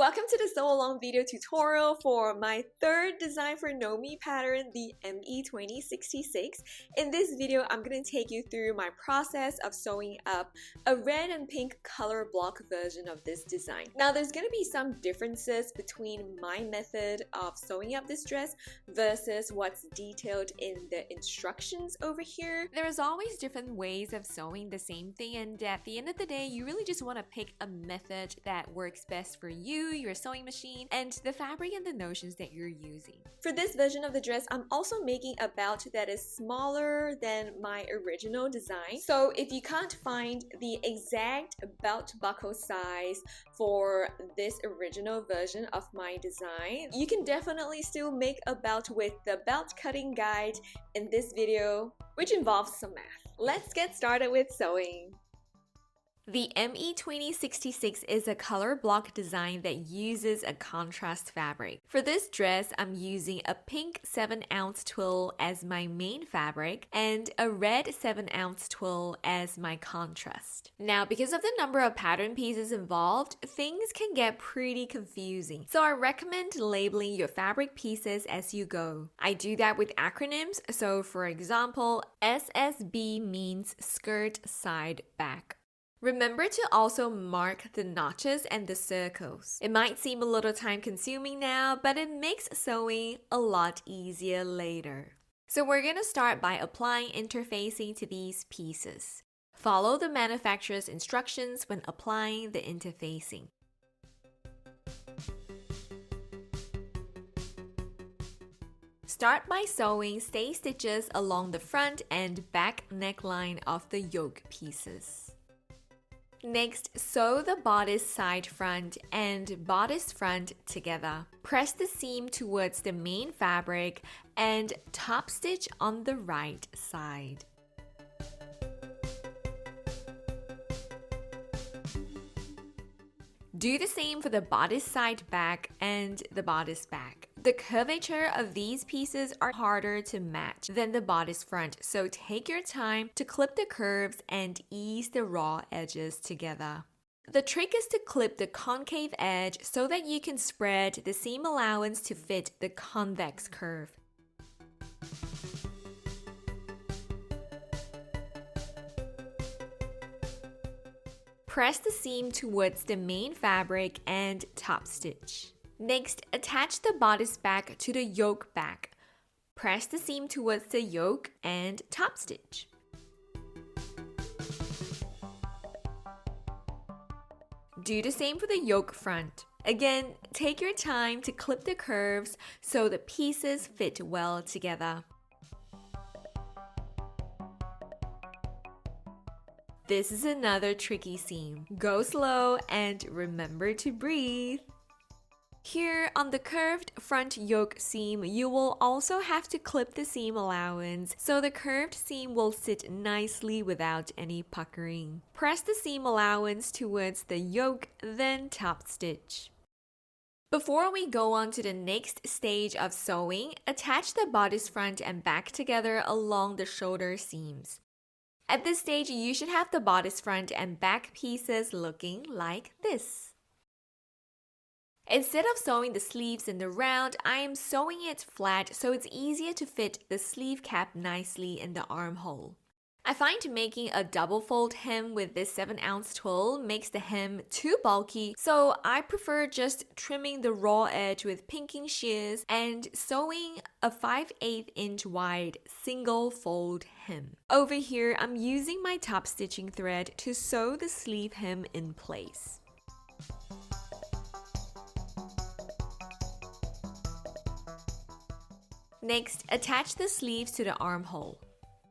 Welcome to the sew along video tutorial for my third design for Nomi pattern, the ME2066. In this video, I'm going to take you through my process of sewing up a red and pink color block version of this design. Now, there's going to be some differences between my method of sewing up this dress versus what's detailed in the instructions over here. There's always different ways of sewing the same thing, and at the end of the day, you really just want to pick a method that works best for you, your sewing machine, and the fabric and the notions that you're using. For this version of the dress, I'm also making a belt that is smaller than my original design. So if you can't find the exact belt buckle size for this original version of my design, you can definitely still make a belt with the belt cutting guide in this video, which involves some math. Let's get started with sewing. The ME2066 is a color block design that uses a contrast fabric. For this dress, I'm using a pink 7-ounce twill as my main fabric and a red 7-ounce twill as my contrast. Now, because of the number of pattern pieces involved, things can get pretty confusing. So I recommend labeling your fabric pieces as you go. I do that with acronyms. So for example, SSB means skirt side back. Remember to also mark the notches and the circles. It might seem a little time consuming now, but it makes sewing a lot easier later. So we're going to start by applying interfacing to these pieces. Follow the manufacturer's instructions when applying the interfacing. Start by sewing stay stitches along the front and back neckline of the yoke pieces. Next, sew the bodice side front and bodice front together. Press the seam towards the main fabric and top stitch on the right side. Do the same for the bodice side back and the bodice back. The curvature of these pieces are harder to match than the bodice front, so take your time to clip the curves and ease the raw edges together. The trick is to clip the concave edge so that you can spread the seam allowance to fit the convex curve. Press the seam towards the main fabric and top stitch. Next, attach the bodice back to the yoke back. Press the seam towards the yoke and top stitch. Do the same for the yoke front. Again, take your time to clip the curves so the pieces fit well together. This is another tricky seam. Go slow and remember to breathe. Here on the curved front yoke seam, you will also have to clip the seam allowance so the curved seam will sit nicely without any puckering. Press the seam allowance towards the yoke, then top stitch. Before we go on to the next stage of sewing, attach the bodice front and back together along the shoulder seams. At this stage, you should have the bodice front and back pieces looking like this. Instead of sewing the sleeves in the round, I am sewing it flat so it's easier to fit the sleeve cap nicely in the armhole. I find making a double fold hem with this 7-ounce twill makes the hem too bulky, so I prefer just trimming the raw edge with pinking shears and sewing a 5/8 inch wide single fold hem. Over here, I'm using my top stitching thread to sew the sleeve hem in place. Next, attach the sleeves to the armhole.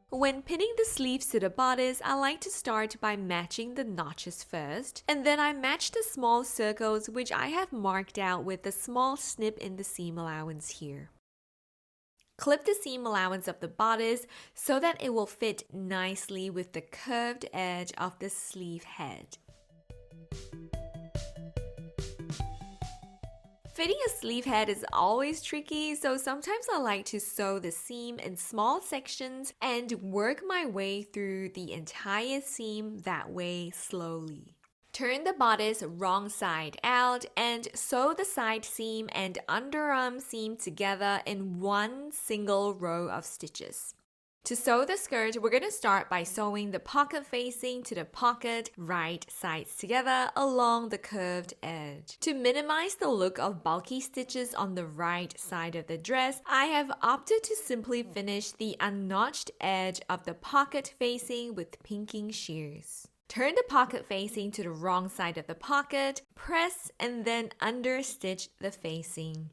When pinning the sleeves to the bodice, I like to start by matching the notches first, and then I match the small circles which I have marked out with a small snip in the seam allowance here. Clip the seam allowance of the bodice so that it will fit nicely with the curved edge of the sleeve head. Fitting a sleeve head is always tricky, so sometimes I like to sew the seam in small sections and work my way through the entire seam that way slowly. Turn the bodice wrong side out and sew the side seam and underarm seam together in one single row of stitches. To sew the skirt, we're going to start by sewing the pocket facing to the pocket right sides together along the curved edge. To minimize the look of bulky stitches on the right side of the dress, I have opted to simply finish the unnotched edge of the pocket facing with pinking shears. Turn the pocket facing to the wrong side of the pocket, press and then understitch the facing.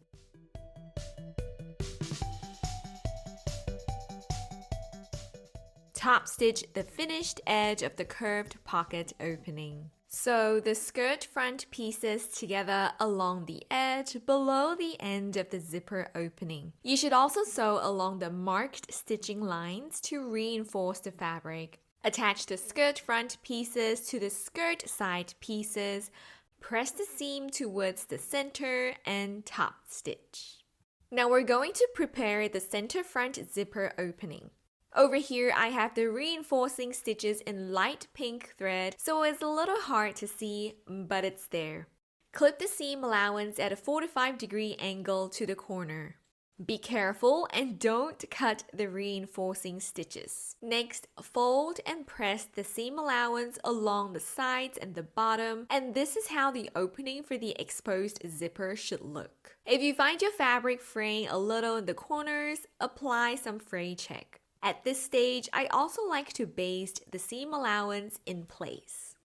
Top stitch the finished edge of the curved pocket opening. Sew the skirt front pieces together along the edge below the end of the zipper opening. You should also sew along the marked stitching lines to reinforce the fabric. Attach the skirt front pieces to the skirt side pieces. Press the seam towards the center and top stitch. Now we're going to prepare the center front zipper opening. Over here, I have the reinforcing stitches in light pink thread, so it's a little hard to see, but it's there. Clip the seam allowance at a 45-degree angle to the corner. Be careful and don't cut the reinforcing stitches. Next, fold and press the seam allowance along the sides and the bottom, and this is how the opening for the exposed zipper should look. If you find your fabric fraying a little in the corners, apply some fray check. At this stage, I also like to baste the seam allowance in place.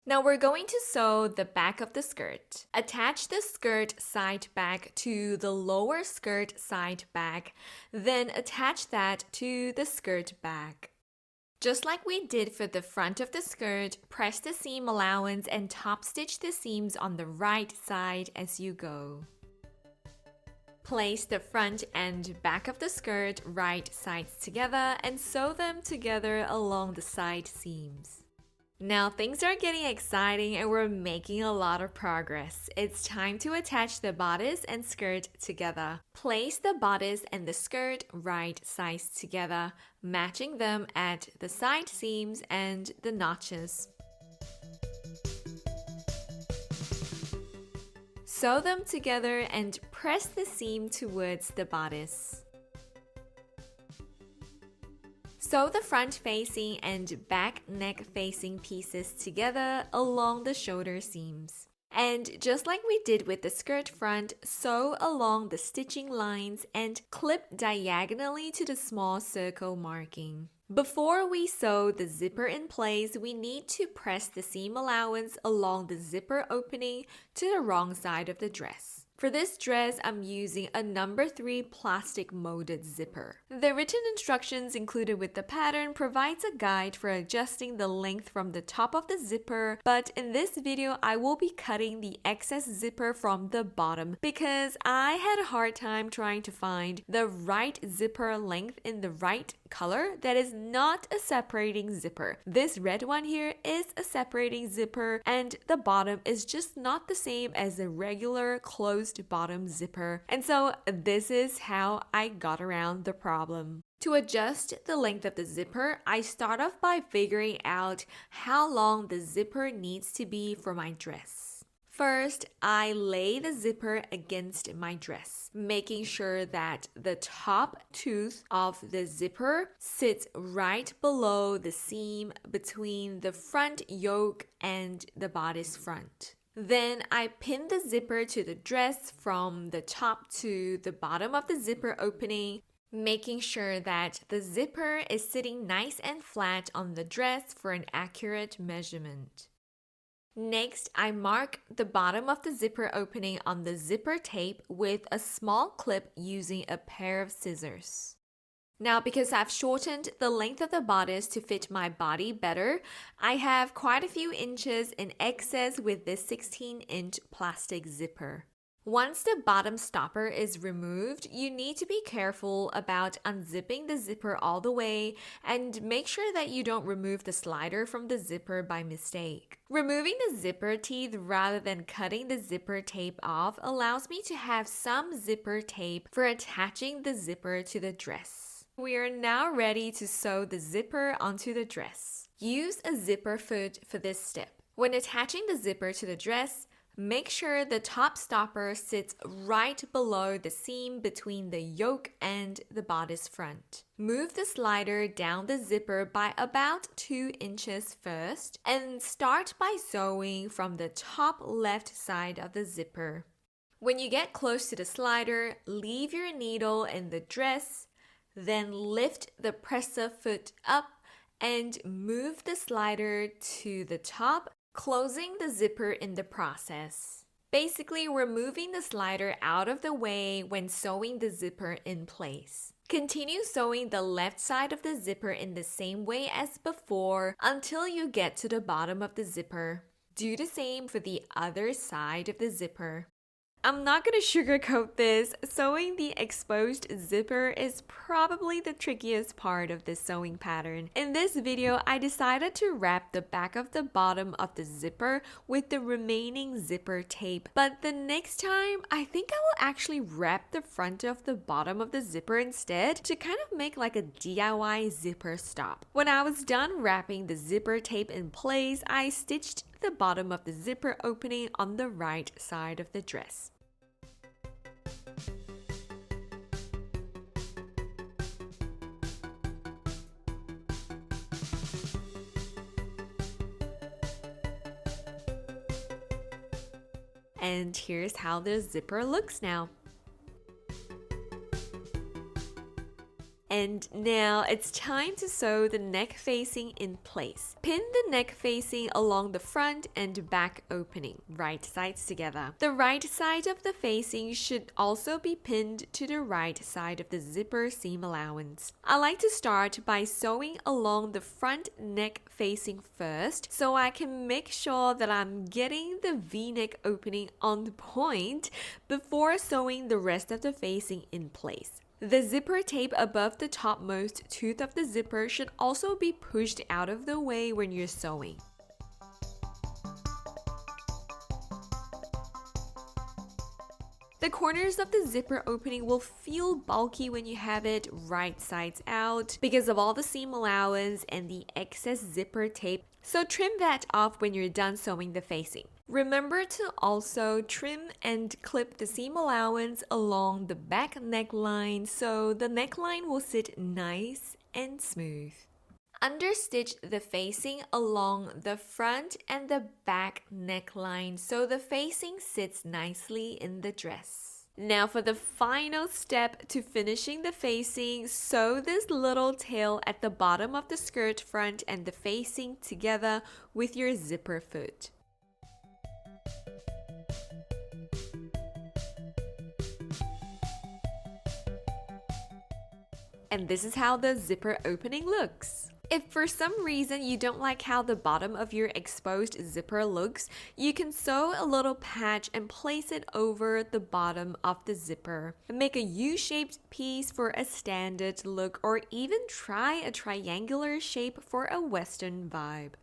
Now we're going to sew the back of the skirt. Attach the skirt side back to the lower skirt side back, then attach that to the skirt back. Just like we did for the front of the skirt, press the seam allowance and top stitch the seams on the right side as you go. Place the front and back of the skirt right sides together and sew them together along the side seams. Now things are getting exciting and we're making a lot of progress. It's time to attach the bodice and skirt together. Place the bodice and the skirt right sides together, matching them at the side seams and the notches. Sew them together and press the seam towards the bodice. Sew the front facing and back neck facing pieces together along the shoulder seams. And just like we did with the skirt front, sew along the stitching lines and clip diagonally to the small circle marking. Before we sew the zipper in place, we need to press the seam allowance along the zipper opening to the wrong side of the dress. For this dress, I'm using a number 3 plastic molded zipper. The written instructions included with the pattern provides a guide for adjusting the length from the top of the zipper, but in this video, I will be cutting the excess zipper from the bottom because I had a hard time trying to find the right zipper length in the right color that is not a separating zipper. This red one here is a separating zipper and the bottom is just not the same as a regular closed bottom zipper. And so this is how I got around the problem. To adjust the length of the zipper, I start off by figuring out how long the zipper needs to be for my dress. First, I lay the zipper against my dress, making sure that the top tooth of the zipper sits right below the seam between the front yoke and the bodice front. Then I pin the zipper to the dress from the top to the bottom of the zipper opening, making sure that the zipper is sitting nice and flat on the dress for an accurate measurement. Next, I mark the bottom of the zipper opening on the zipper tape with a small clip using a pair of scissors. Now, because I've shortened the length of the bodice to fit my body better, I have quite a few inches in excess with this 16-inch plastic zipper. Once the bottom stopper is removed, you need to be careful about unzipping the zipper all the way and make sure that you don't remove the slider from the zipper by mistake. Removing the zipper teeth rather than cutting the zipper tape off allows me to have some zipper tape for attaching the zipper to the dress. We are now ready to sew the zipper onto the dress. Use a zipper foot for this step. When attaching the zipper to the dress, make sure the top stopper sits right below the seam between the yoke and the bodice front. Move the slider down the zipper by about 2 inches first and start by sewing from the top left side of the zipper. When you get close to the slider, leave your needle in the dress, then lift the presser foot up and move the slider to the top, closing the zipper in the process. Basically, we're moving the slider out of the way when sewing the zipper in place. Continue sewing the left side of the zipper in the same way as before until you get to the bottom of the zipper. Do the same for the other side of the zipper. I'm not going to sugarcoat this. Sewing the exposed zipper is probably the trickiest part of this sewing pattern. In this video, I decided to wrap the back of the bottom of the zipper with the remaining zipper tape. But the next time, I think I will actually wrap the front of the bottom of the zipper instead to kind of make like a DIY zipper stop. When I was done wrapping the zipper tape in place, I stitched the bottom of the zipper opening on the right side of the dress. And here's how the zipper looks now. And now it's time to sew the neck facing in place. Pin the neck facing along the front and back opening, right sides together. The right side of the facing should also be pinned to the right side of the zipper seam allowance. I like to start by sewing along the front neck facing first so I can make sure that I'm getting the V-neck opening on point before sewing the rest of the facing in place. The zipper tape above the topmost tooth of the zipper should also be pushed out of the way when you're sewing. The corners of the zipper opening will feel bulky when you have it right sides out because of all the seam allowance and the excess zipper tape, so trim that off when you're done sewing the facing. Remember to also trim and clip the seam allowance along the back neckline so the neckline will sit nice and smooth. Understitch the facing along the front and the back neckline so the facing sits nicely in the dress. Now for the final step to finishing the facing, sew this little tail at the bottom of the skirt front and the facing together with your zipper foot. And this is how the zipper opening looks. If for some reason you don't like how the bottom of your exposed zipper looks, you can sew a little patch and place it over the bottom of the zipper. Make a U-shaped piece for a standard look or even try a triangular shape for a Western vibe.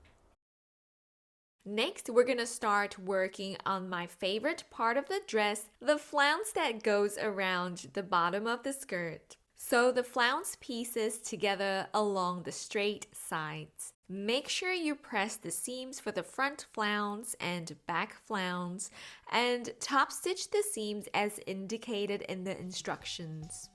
Next, we're gonna start working on my favorite part of the dress, the flounce that goes around the bottom of the skirt. Sew the flounce pieces together along the straight sides. Make sure you press the seams for the front flounce and back flounce and top stitch the seams as indicated in the instructions.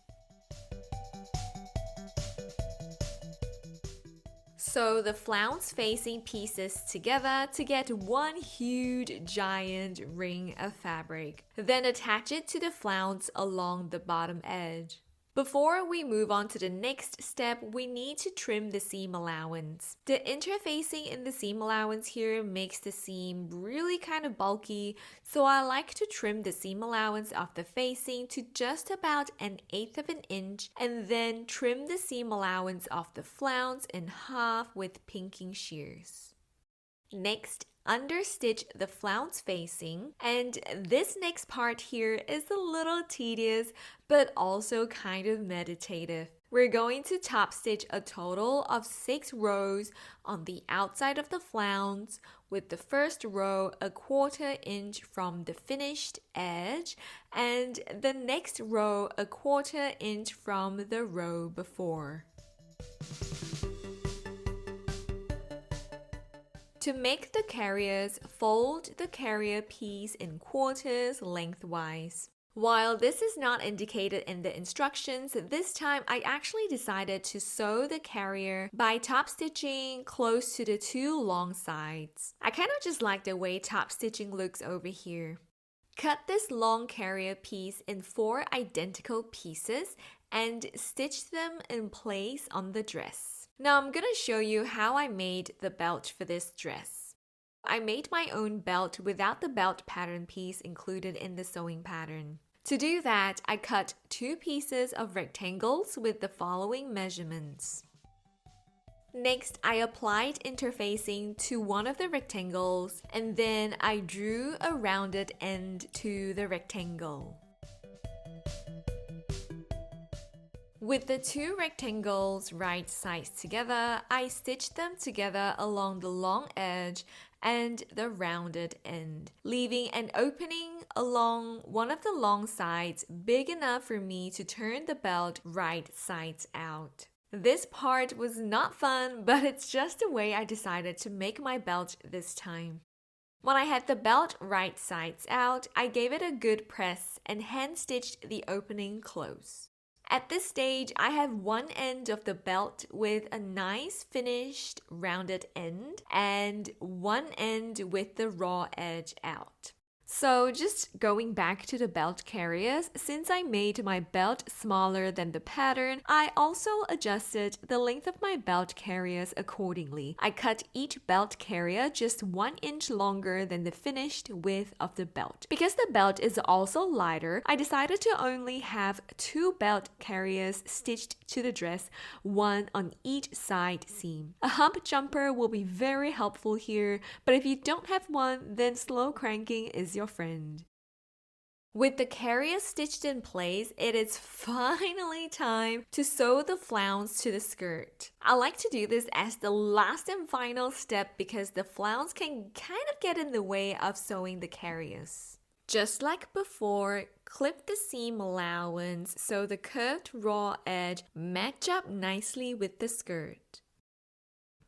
Sew the flounce facing pieces together to get one huge giant ring of fabric. Then attach it to the flounce along the bottom edge. Before we move on to the next step, we need to trim the seam allowance. The interfacing in the seam allowance here makes the seam really kind of bulky, so I like to trim the seam allowance of the facing to just about 1/8 of an inch and then trim the seam allowance of the flounce in half with pinking shears. Next, understitch the flounce facing, and this next part here is a little tedious but also kind of meditative. We're going to top stitch a total of 6 rows on the outside of the flounce, with the first row 1/4 inch from the finished edge and the next row 1/4 inch from the row before. To make the carriers, fold the carrier piece in quarters lengthwise. While this is not indicated in the instructions, this time I actually decided to sew the carrier by top stitching close to the two long sides. I kind of just like the way top stitching looks over here. Cut this long carrier piece in 4 identical pieces and stitch them in place on the dress. Now I'm gonna show you how I made the belt for this dress. I made my own belt without the belt pattern piece included in the sewing pattern. To do that, I cut 2 pieces of rectangles with the following measurements. Next, I applied interfacing to one of the rectangles and then I drew a rounded end to the rectangle. With the 2 rectangles right sides together, I stitched them together along the long edge and the rounded end, leaving an opening along one of the long sides big enough for me to turn the belt right sides out. This part was not fun, but it's just the way I decided to make my belt this time. When I had the belt right sides out, I gave it a good press and hand stitched the opening close. At this stage, I have one end of the belt with a nice finished rounded end and one end with the raw edge out. So just going back to the belt carriers, since I made my belt smaller than the pattern, I also adjusted the length of my belt carriers accordingly. I cut each belt carrier just 1 inch longer than the finished width of the belt. Because the belt is also lighter, I decided to only have 2 belt carriers stitched to the dress, one on each side seam. A hump jumper will be very helpful here, but if you don't have one, then slow cranking is your friend. With the carrier stitched in place, it is finally time to sew the flounce to the skirt. I like to do this as the last and final step because the flounce can kind of get in the way of sewing the carriers. Just like before, clip the seam allowance so the curved raw edge match up nicely with the skirt.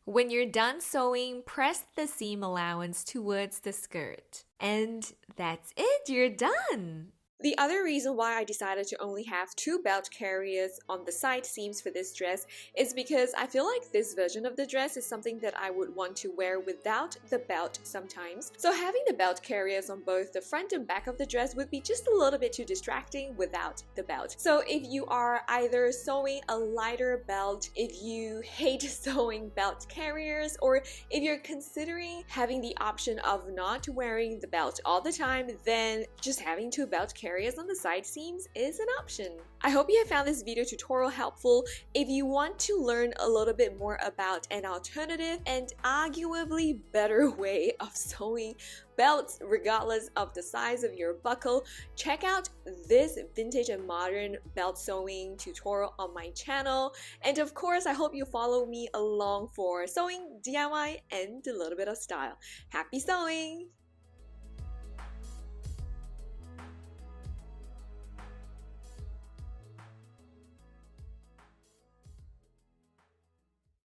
When you're done sewing, press the seam allowance towards the skirt. And that's it, you're done! The other reason why I decided to only have 2 belt carriers on the side seams for this dress is because I feel like this version of the dress is something that I would want to wear without the belt sometimes. So having the belt carriers on both the front and back of the dress would be just a little bit too distracting without the belt. So if you are either sewing a lighter belt, if you hate sewing belt carriers, or if you're considering having the option of not wearing the belt all the time, then just having 2 belt carriers on the side seams is an option. I hope you have found this video tutorial helpful. If you want to learn a little bit more about an alternative and arguably better way of sewing belts regardless of the size of your buckle, check out this vintage and modern belt sewing tutorial on my channel. And of course, I hope you follow me along for sewing, DIY, and a little bit of style. Happy sewing!